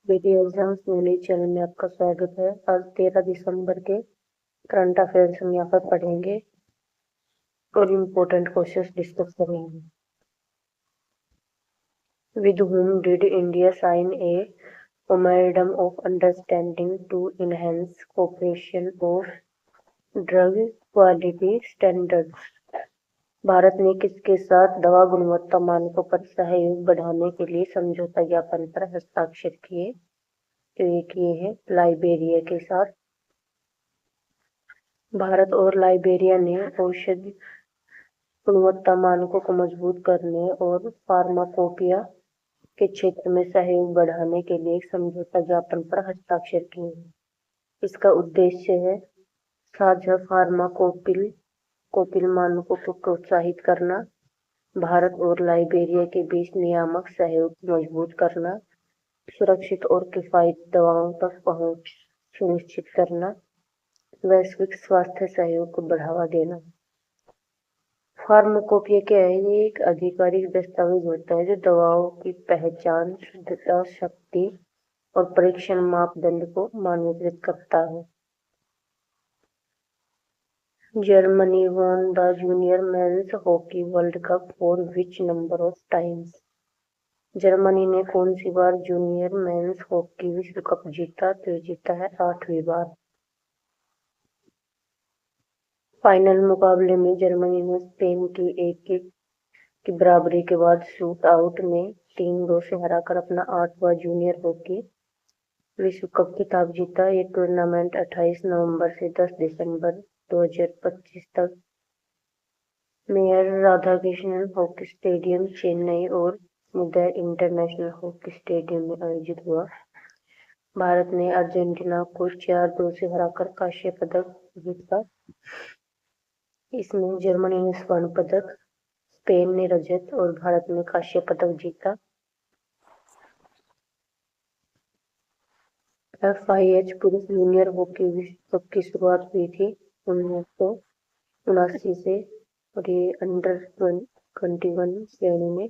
मेरी exams knowledge channel में आपका स्वागत है। आज 13 दिसंबर के करंट अफेयर्स हम यहाँ पर पढ़ेंगे और इम्पोर्टेंट क्वेश्चंस डिस्कस करेंगे। With whom did India sign a memorandum of understanding to enhance cooperation of drug quality standards? Bharat ने किसके साथ दवा गुणवत्ता मानकों पर सहयोग बढ़ाने के लिए समझौता ज्ञापन पर हस्ताक्षर किए? तो ये किए हैं लाइबेरिया के साथ। भारत और लाइबेरिया ने औषधि गुणवत्ता मानकों को मजबूत करने और फार्माकोपिया के क्षेत्र में सहयोग बढ़ाने के लिए एक समझौता ज्ञापन पर हस्ताक्षर किए हैं। इसका उद्देश्य है साझा फार्माकोपिल मानकों को प्रोत्साहित करना, भारत और लाइबेरिया के बीच नियामक सहयोग को मजबूत करना, सुरक्षित और किफायती दवाओं तक पहुंच सुनिश्चित करना, वैश्विक स्वास्थ्य सहयोग को बढ़ावा देना। फार्माकोपिया क्या है? ये एक आधिकारिक दस्तावेज होता है जो दवाओं की पहचान, शुद्धता, शक्ति और परीक्षण मापदंड को मानकीकृत करता है। Germany won the junior men's hockey world cup for which number of times? Germany ने कौन सी बार जूनियर मेंस हॉकी विश्व कप जीता? तो जीता है 8वीं बार। फाइनल मुकाबले में जर्मनी ने स्पेन की 1-1 की बराबरी के बाद शूट आउट में 3-2 से हराकर अपना 8वां जूनियर हॉकी विश्व कप खिताब जीता। ये टूर्नामेंट 28 नवंबर से 10 दिसंबर 2025 तक mayor Radhakrishnan hockey stadium Chennai और मुदय इंटरनेशनल हॉकी स्टेडियम में आयोजित हुआ। भारत ने अर्जेंटीना को 4-2 से हराकर कांस्य पदक जीता। इसमें जर्मनी ने स्वर्ण पदक, स्पेन ने रजत और भारत ने कांस्य पदक जीता। FIH पुरुष जूनियर हॉकी विश्व कप की शुरुआत हुई थी 1979 से और ये अंडर 21 श्रेणी में।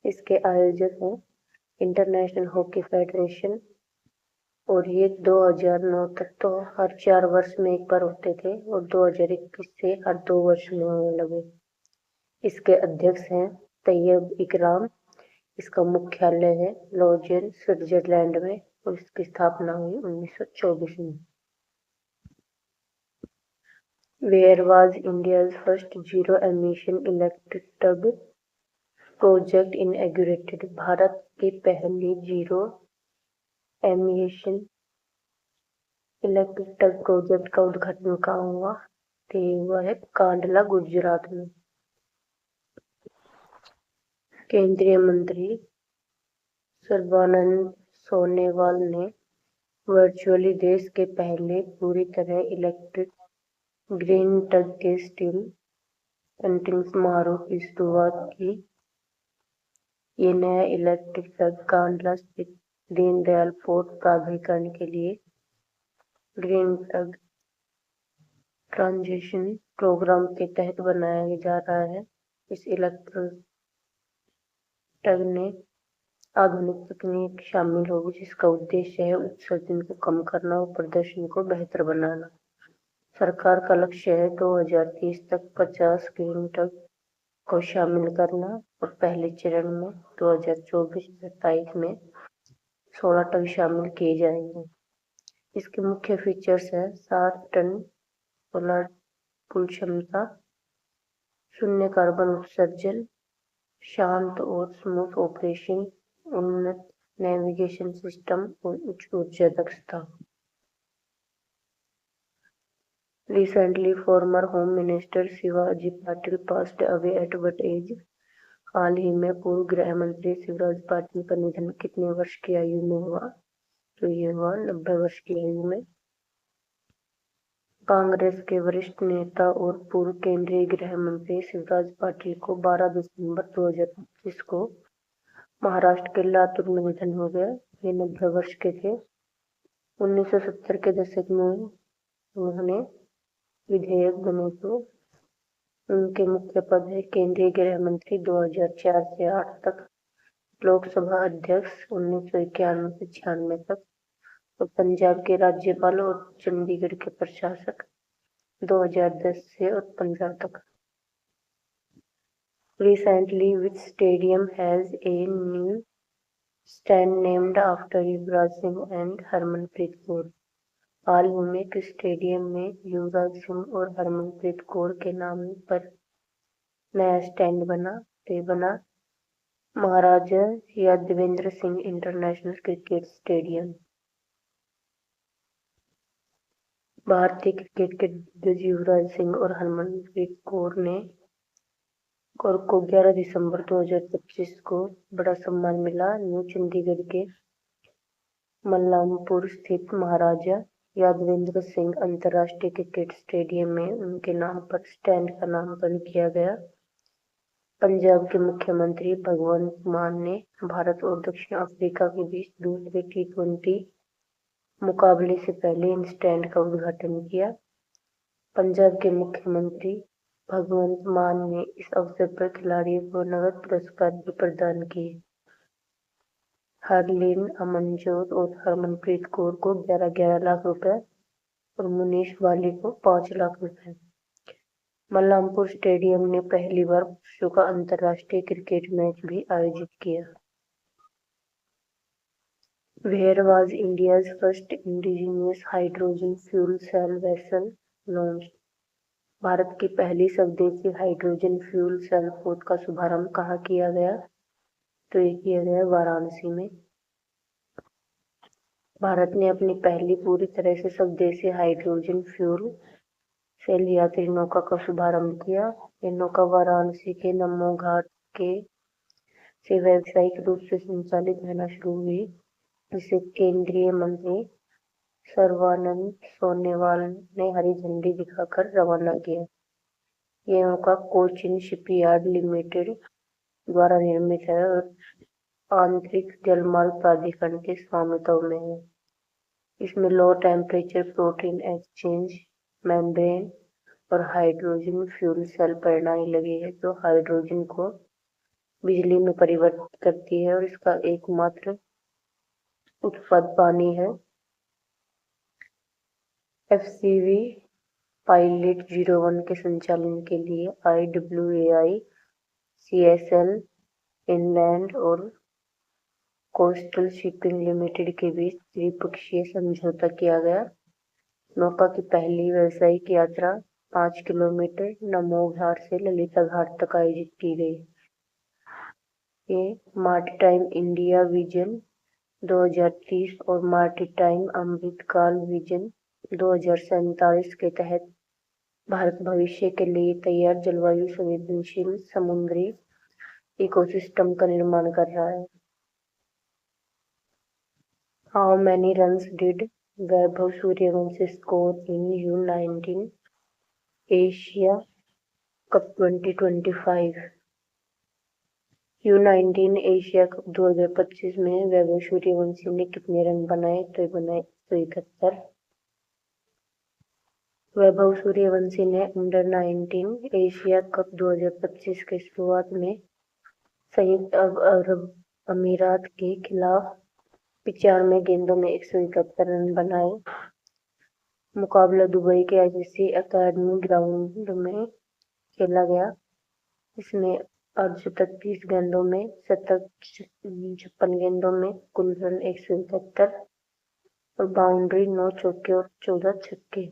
इसके आयोजक हैं इंटरनेशनल हॉकी फेडरेशन और ये 2009 तक तो हर 4 वर्ष में एक बार होते थे और 2021 से हर 2 वर्ष में होने लगे। इसके अध्यक्ष हैं तैयब इकराम। इसका मुख्यालय है लॉजेन, स्विट्जरलैंड में और इसकी स्थापना हुई 1924 में। Where was India's first zero emission electric tug project inaugurated? Bharat की पहली जीरो एमिशन इलेक्ट्रिक टग प्रोजेक्ट का उद्घाटन कहाँ हुआ? तो ये हुआ है कांडला, गुजरात में। केंद्रीय मंत्री सर्बानंद सोनोवाल ने वर्चुअली देश के पहले पूरी तरह इलेक्ट्रिक ग्रीन टग के स्टील अंतिम समारोह की शुरुआत की। ये नया इलेक्ट्रिक टग कांडला स्थित दीनदयाल पोर्ट प्राधिकरण के लिए ग्रीन टग ट्रांजिशन प्रोग्राम के तहत बनाया जा रहा है। इस इलेक्ट्रिक टग में आधुनिक तकनीक शामिल होगी जिसका उद्देश्य है उत्सर्जन को कम करना और प्रदर्शन को बेहतर बनाना। सरकार का लक्ष्य है 2030 तक 50 ग्रीन टग को शामिल करना और पहले चरण में 2024-27 में 16 टग शामिल किए जाएंगे। इसके मुख्य फीचर्स है 60 टन सोलर पुल क्षमता, शून्य कार्बन उत्सर्जन, शांत और स्मूथ ऑपरेशन, उन्नत नेविगेशन सिस्टम और उच्च ऊर्जा दक्षता। Recently, former Home Minister Shivaji Patil passed away at what age? हाल ही में पूर्व गृह मंत्री शिवराज पाटिल का निधन कितने वर्ष की आयु में हुआ? तो ये हुआ 90 वर्ष की आयु में। कांग्रेस के वरिष्ठ नेता और पूर्व केंद्रीय गृह मंत्री शिवराज पाटिल को 12 दिसंबर 2025 को महाराष्ट्र के लातूर में निधन हो गया। ये 90 वर्ष के थे। 1970 के दशक में उन्होंने विधेयक बने तो उनके मुख्य पद है केंद्रीय गृह मंत्री 2004 से 8 तक। लोकसभा अध्यक्ष 1991 से 96 तक, और पंजाब के राज्यपाल और चंडीगढ़ के प्रशासक 2010 से और 15 तक। Recently, which stadium has a new stand named after Yuvraj Singh and Harmanpreet Kaur? हाल ही में किस स्टेडियम में युवराज सिंह और हरमनप्रीत कौर के नाम पर नया स्टैंड बना? Maharaja Yadavendra Singh international cricket stadium. भारतीय क्रिकेट के दिग्गज युवराज सिंह और हरमनप्रीत कौर को 11 दिसंबर 2025 को बड़ा सम्मान मिला। न्यू चंडीगढ़ के मल्लामपुर स्थित महाराजा यादवेंद्र सिंह अंतरराष्ट्रीय क्रिकेट स्टेडियम में उनके नाम पर स्टैंड का नामकरण किया गया। पंजाब के मुख्यमंत्री भगवंत मान ने भारत और दक्षिण अफ्रीका के बीच दूसरे T20 मुकाबले से पहले इन स्टैंड का उद्घाटन किया। पंजाब के मुख्यमंत्री भगवंत मान ने इस अवसर पर खिलाड़ियों को नगद पुरस्कार भी प्रदान किए। हरलीन अमनजोत और हरमनप्रीत कौर को 11-11 लाख रुपए और मुनीश वाली को 5 लाख रुपए। मल्लामपुर स्टेडियम ने पहली बार पुरुषों का अंतरराष्ट्रीय क्रिकेट मैच भी आयोजित किया। Where was India's first indigenous hydrogen fuel cell vessel launched? Bharat की पहली स्वदेशी हाइड्रोजन फ्यूल सेल पोत का शुभारंभ कहाँ किया गया? तो ये किया गया वाराणसी में। भारत ने अपनी पहली पूरी तरह से स्वदेशी हाइड्रोजन फ्यूल सेल यात्री नौका का शुभारंभ किया। यह नौका वाराणसी के नमो घाट से व्यावसायिक रूप से संचालित रहना शुरू हुई, जिसे केंद्रीय मंत्री सर्बानंद सोनोवाल ने हरी झंडी दिखाकर रवाना किया। यह नौका कोचिन शिपयार्ड लिमिटेड द्वारा निर्मित है और आंतरिक जलमार्ग प्राधिकरण के स्वामित्व में है। इसमें low temperature protein exchange membrane और हाइड्रोजन फ्यूल सेल प्रणाली लगी है, जो हाइड्रोजन को बिजली में परिवर्तित करती है, और इसका एकमात्र उत्पाद पानी है। FCV पायलट 01 के संचालन के लिए IWAI CSL इनलैंड और कोस्टल शिपिंग लिमिटेड के बीच त्रिपक्षीय समझौता किया गया। नौका की पहली व्यावसायिक यात्रा 5 किलोमीटर नमो घाट से ललिता घाट तक आयोजित की गई। ये मार्टिटाइम इंडिया विजन 2030 और मार्टिटाइम अमृतकाल विजन 2047 के तहत भारत भविष्य के लिए तैयार जलवायु संवेदनशील समुद्री इकोसिस्टम का निर्माण कर रहा है। How many runs did Vaibhav Suryavanshi score in U19 Asia Cup 2025? U19 Asia cup 2025 में वैभव सूर्यवंशी ने कितने रन बनाए? तो बनाए 171। वैभव सूर्यवंशी ने अंडर-19 एशिया कप 2025 के शुरुआत में संयुक्त अरब अमीरात के खिलाफ 95 गेंदों में 171 रन बनाए। मुकाबला दुबई के ICC अकादमी ग्राउंड में खेला गया। इसमें अर्धशतक 30 गेंदों में, शतक 56 गेंदों में कुल रन 171 और बाउंड्री 9 चौके और 14 छक्के।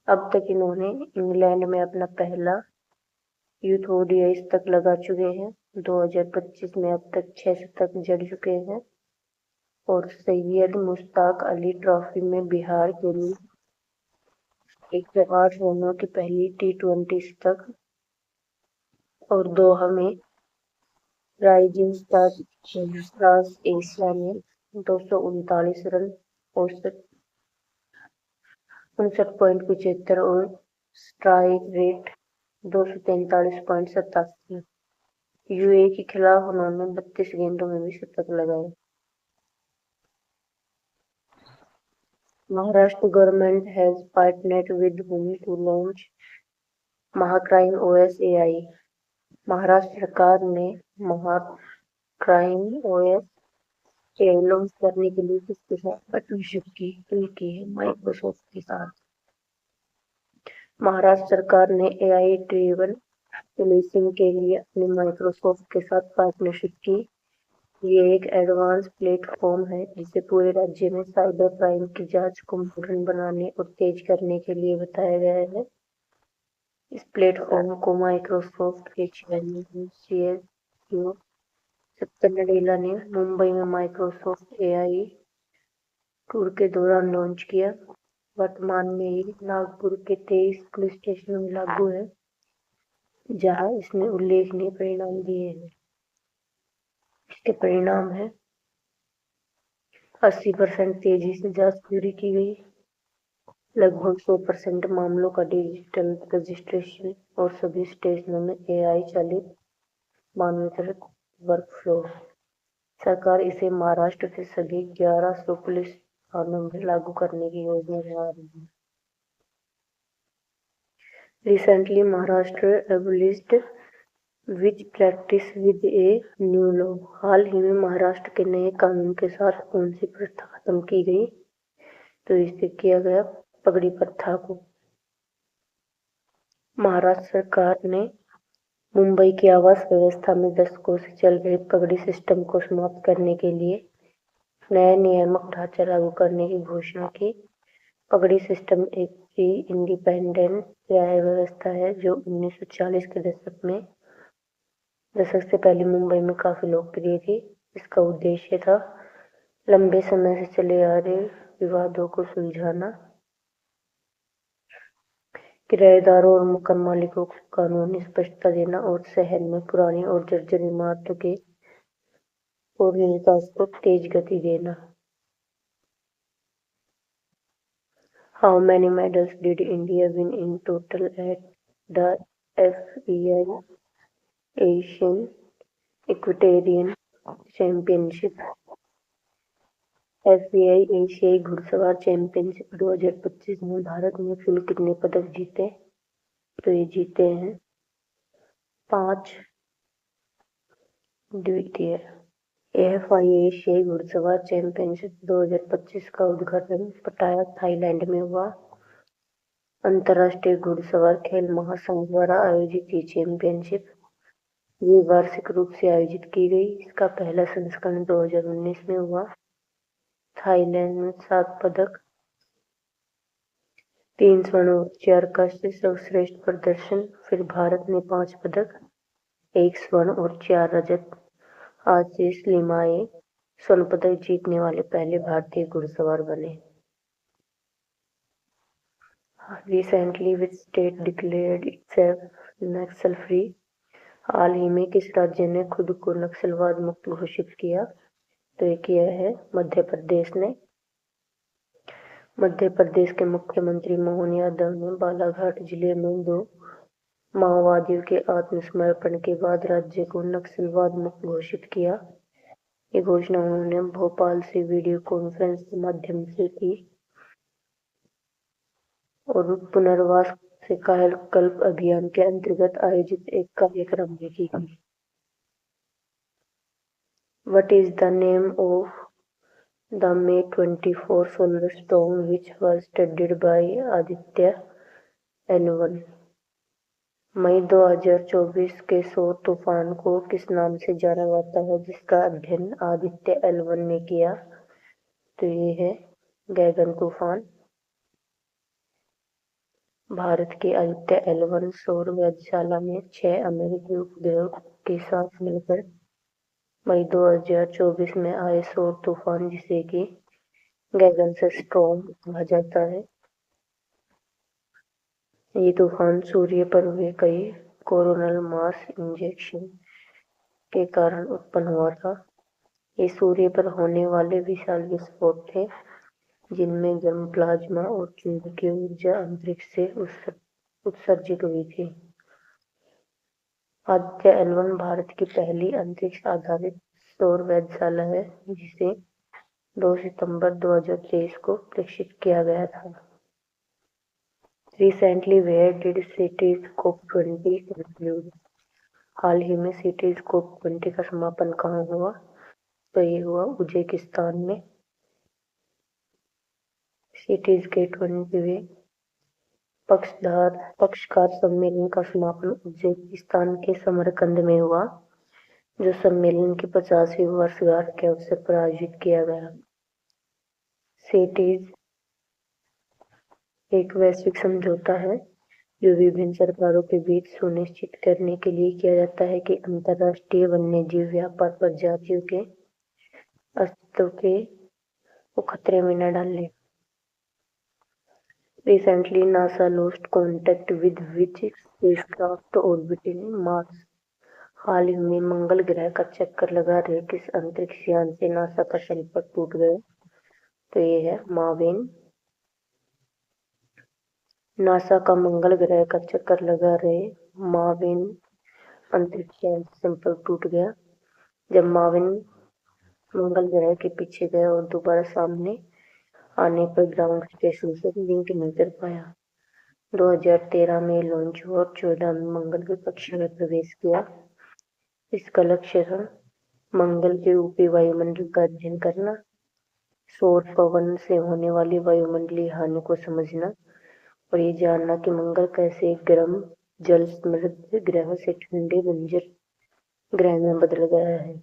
अब तक इन्होंने इंग्लैंड में अपना पहला यूथ ODI शतक लगा चुके हैं। 2025 में अब तक 6 शतक जड़ चुके हैं और सैयद मुश्ताक अली ट्रॉफी में बिहार के लिए 108 रनों की पहली T20 शतक और दोहा में राइजिंग स्टार्स एशिया में 239 रन औसत 59.75 और स्ट्राइक रेट 243.87। UAE के खिलाफ उन्होंने 32 गेंदों में भी शतक लगाए। Maharashtra government has partnered with whom to launch महाक्राइम OS AI? Maharashtra सरकार ने प्राइम ओएस एआई लॉन्च करने के लिए किसके साथ पार्टनरशिप की है? माइक्रोसॉफ्ट के साथ। महाराष्ट्र सरकार ने एआई ड्रिवन पुलिसिंग के लिए अपने माइक्रोसॉफ्ट के साथ पार्टनरशिप की। ये एक एडवांस प्लेटफॉर्म है जिसे पूरे राज्य में साइबर क्राइम की जांच को मॉडर्न बनाने और तेज करने के लिए बताया गया है। इस प्लेटफॉर्म को माइक्रोसॉफ्ट के चेयरमैन सीएसओ सत्या नडेला ने मुंबई में माइक्रोसॉफ्ट एआई टूर के दौरान लॉन्च किया। वर्तमान में ये नागपुर के 23 पुलिस स्टेशनों में लागू है, जहां इसने उल्लेखनीय परिणाम दिए हैं। इसके परिणाम है 80% तेजी से जांच पूरी की गई, लगभग 100% मामलों का डिजिटल रजिस्ट्रेशन और सभी स्टेशनों में एआई चालित मानवीकृत वर्कफ्लो। सरकार इसे महाराष्ट्र के सभी 1100 पुलिस थानों में लागू करने की योजना बना रही है। Recently, Maharashtra abolished witch practice with a new law. हाल ही में महाराष्ट्र के नए कानून के साथ कौन सी प्रथा खत्म की गई? तो इससे किया गया पगड़ी प्रथा को। महाराष्ट्र सरकार ने मुंबई की आवास व्यवस्था में दशकों से चल रहे पगड़ी सिस्टम को समाप्त करने के लिए नया नियामक ढांचा लागू करने की घोषणा की। पगड़ी सिस्टम एक प्री इंडिपेंडेंट न्याय व्यवस्था है जो 1940 के दशक से पहले मुंबई में काफी लोकप्रिय थी। इसका उद्देश्य था लंबे समय से चले आ रहे विवादों को सुलझाना, किराएदारों और मकान मालिकों को कानूनी स्पष्टता देना और शहर में पुरानी और जर्जर इमारतों के पुनर्विकास को तेज गति देना। How many medals did India win in total at the FEI Asian Equestrian Championship? FEI एशियाई घुड़सवार चैंपियनशिप 2025 में भारत ने कुल कितने पदक जीते? तो ये जीते हैं 5 द्वितीय। FEI एशियाई घुड़सवार चैंपियनशिप 2025 का उद्घाटन पटाया, थाईलैंड में हुआ। अंतर्राष्ट्रीय घुड़सवार खेल महासंघ द्वारा आयोजित ये चैंपियनशिप ये वार्षिक रूप से आयोजित की गई। इसका पहला संस्करण 2019 में हुआ। थाईलैंड में 7 पदक, 3 स्वर्ण और 4 कांस्य सर्वश्रेष्ठ प्रदर्शन। फिर भारत ने 5 पदक, 1 स्वर्ण और 4 रजत। आशीष लिमाये स्वर्ण पदक जीतने वाले पहले भारतीय घुड़सवार बने। Recently, which state declared itself Naxal free? हाल ही में किस राज्य ने खुद को नक्सलवाद मुक्त घोषित किया? तो ये किया है मध्य प्रदेश ने। मध्य प्रदेश के मुख्यमंत्री मोहन यादव ने बालाघाट जिले में 2 माओवादियों के आत्मसमर्पण के बाद राज्य को नक्सलवाद मुक्त घोषित किया। ये घोषणा उन्होंने भोपाल से वीडियो कॉन्फ्रेंस के माध्यम से की और पुनर्वास से कायाकल्प अभियान के अंतर्गत आयोजित एक कार्यक्रम में की गई। What is the name of the May 24 solar storm which was studied by Aditya L1? मई 2024 के सौर तूफान को किस नाम से जाना जाता है जिसका अध्ययन आदित्य L1 ने किया? तो ये है गगन तूफान। भारत की आदित्य L1 सौर वेधशाला में 6 अमेरिकी उपग्रहों के साथ मिलकर मई 2024 में आए सौर तूफान, जिसे कि गगन स्टॉर्म कहा जाता है। ये तूफान सूर्य पर हुए कई कोरोनल मास इंजेक्शन के कारण उत्पन्न हुआ था। ये सूर्य पर होने वाले विशाल विस्फोट थे जिनमें गर्म प्लाज्मा और चुंबकीय ऊर्जा अंतरिक्ष से उत्सर्जित हुई थी। आदित्य L1 भारत की पहली अंतरिक्ष आधारित सौर वेधशाला है जिसे 2 सितंबर 2023 को प्रक्षेपित किया गया था। Recently, where did cities COP20 conclude? हाल ही में सी टेलीस्कोप घंटे का समापन कहाँ हुआ? तो ये हुआ उज्बेकिस्तान में। सिटीज गेट 20 पक्षकार सम्मेलन का समापन उज्बेकिस्तान के समरकंद में हुआ, जो सम्मेलन की 50वीं वर्षगांठ के अवसर पर आयोजित किया गया। सिटीज एक वैश्विक समझौता है जो विभिन्न सरकारों के बीच सुनिश्चित करने के लिए किया जाता है कि अंतर्राष्ट्रीय वन्यजीव व्यापार प्रजातियों के अस्तित्व को खतरे में न डाले। Recently, NASA lost contact with which spacecraft orbiting Mars? हाल ही में मंगल ग्रह का चक्कर लगा रहे किस अंतरिक्ष यान से नासा का संपर्क टूट गया? तो ये है माविन। नासा का मंगल ग्रह का चक्कर लगा रहे माविन अंतरिक्ष यान से संपर्क टूट गया जब माविन मंगल ग्रह के पीछे गया और दोबारा सामने आने पर ग्राउंड स्टेशन से लिंक नहीं कर पाया। 2013 में लॉन्च हुआ और 14 में मंगल की कक्षा में प्रवेश किया। इसका लक्ष्य था मंगल के ऊपरी वायुमंडल का अध्ययन करना, सौर पवन से होने वाली वायुमंडलीय हानि को समझना और ये जानना कि मंगल कैसे एक गर्म जल समृद्ध ग्रह से ठंडे बंजर ग्रह में बदल गया है।